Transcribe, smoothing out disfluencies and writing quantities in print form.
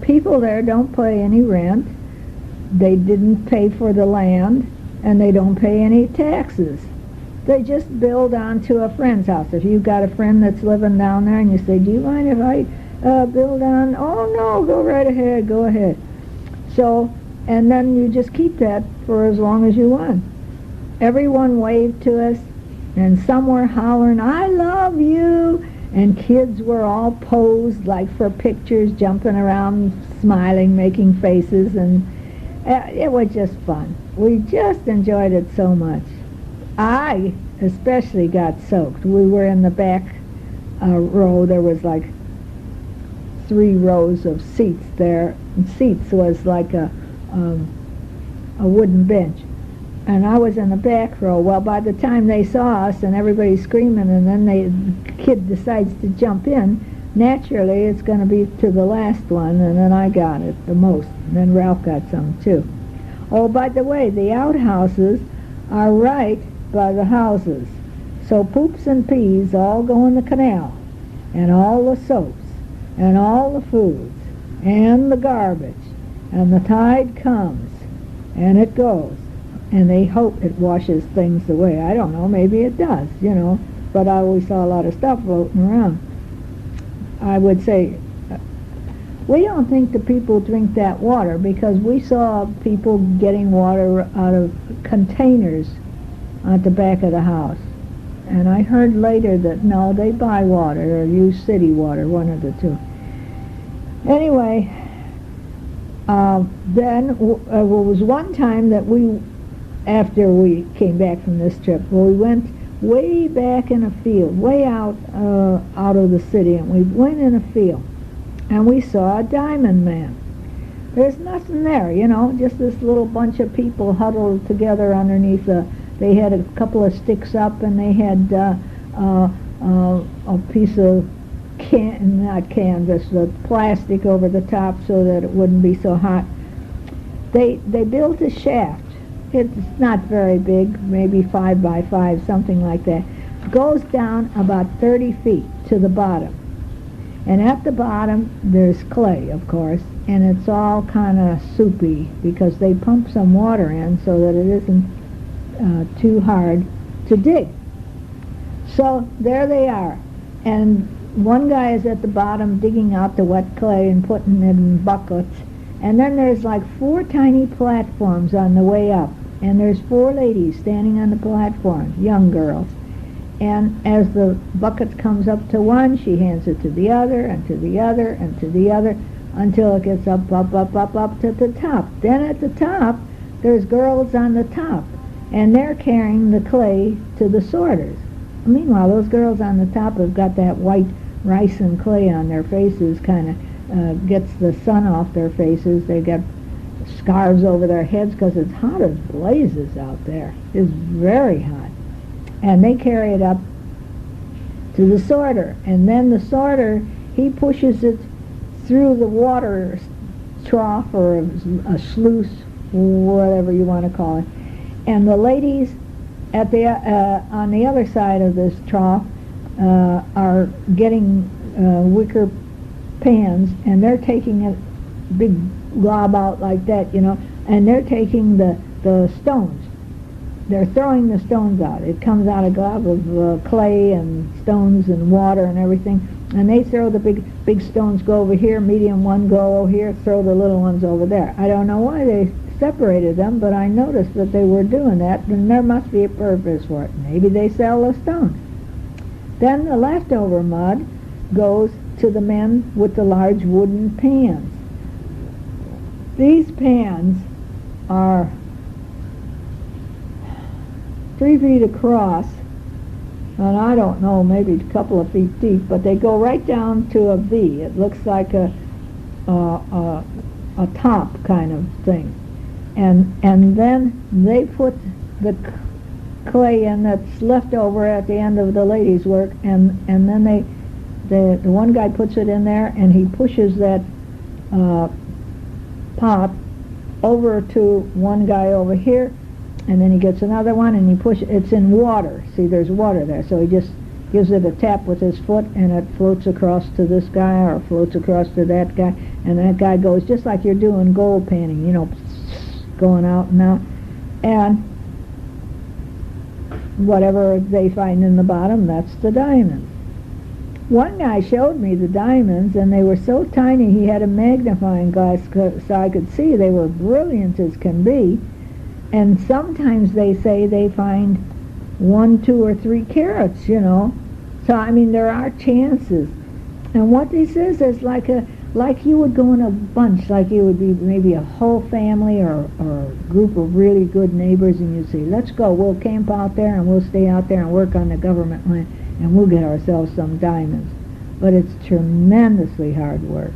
people there don't pay any rent. They didn't pay for the land, and they don't pay any taxes. They just build onto a friend's house. If you've got a friend that's living down there and you say, do you mind if I build on? Oh, no, go right ahead, go ahead. So, and then you just keep that for as long as you want. Everyone waved to us, and some were hollering, I love you, and kids were all posed like for pictures, jumping around, smiling, making faces, and it was just fun. We just enjoyed it so much. I especially got soaked. We were in the back row. There was like 3 rows of seats there. And seats was like a wooden bench. And I was in the back row. Well, by the time they saw us and everybody's screaming, and then the kid decides to jump in, naturally it's going to be to the last one, and then I got it the most. And then Ralph got some too. Oh, by the way, the outhouses are right by the houses. So poops and peas all go in the canal, and all the soaps, and all the foods, and the garbage, and the tide comes, and it goes, and they hope it washes things away. I don't know, maybe it does, but I always saw a lot of stuff floating around. I would say, we don't think the people drink that water, because we saw people getting water out of containers at the back of the house. And I heard later that no, they buy water or use city water, one of the two. Anyway, then there was one time that after we came back from this trip, we went way back in a field, way out of the city, and we went in a field, and we saw a diamond man. There's nothing there, just this little bunch of people huddled together underneath they had a couple of sticks up, and they had a piece of not canvas, the plastic over the top so that it wouldn't be so hot. They built a shaft. It's not very big, maybe 5 by 5, something like that. It goes down about 30 feet to the bottom. And at the bottom, there's clay, of course, and it's all kind of soupy because they pump some water in so that it isn't too hard to dig. So there they are. And one guy is at the bottom digging out the wet clay and putting it in buckets. And then there's like 4 tiny platforms on the way up. And there's 4 ladies standing on the platform, young girls. And as the bucket comes up to one, she hands it to the other, and to the other, and to the other, until it gets up to the top. Then at the top, there's girls on the top, and they're carrying the clay to the sorters. Meanwhile, those girls on the top have got that white rice and clay on their faces, kind of gets the sun off their faces. They got scarves over their heads because it's hot as blazes out there. It's very hot. And they carry it up to the sorter. And then the sorter, he pushes it through the water trough or a sluice, whatever you want to call it. And the ladies at the on the other side of this trough are getting wicker pans, and they're taking a big glob out like that, and they're taking the stones. They're throwing the stones out. It comes out a glob of clay and stones and water and everything, and they throw the big stones go over here, medium one go over here, throw the little ones over there. I don't know why they separated them, but I noticed that they were doing that, and there must be a purpose for it. Maybe they sell the stone. Then the leftover mud goes to the men with the large wooden pans. These pans are 3 feet across, and I don't know, maybe a couple of feet deep, but they go right down to a V. It looks like a top kind of thing. And then they put the clay in that's left over at the end of the ladies' work, and then the one guy puts it in there, and he pushes that pot over to one guy over here, and then he gets another one, and he pushes. It's in water. See, there's water there, so he just gives it a tap with his foot, and it floats across to this guy or floats across to that guy, and that guy goes just like you're doing gold panning, you know, going out and out, and whatever they find in the bottom, that's the diamonds. One guy showed me the diamonds, and they were so tiny he had a magnifying glass so I could see. They were brilliant as can be, and sometimes they say they find 1, 2, or 3 carats, you know. So, I mean, there are chances. And what this is like you would go in a bunch, like you would be maybe a whole family or a group of really good neighbors, and you'd say, let's go, we'll camp out there and we'll stay out there and work on the government land, and we'll get ourselves some diamonds. But it's tremendously hard work.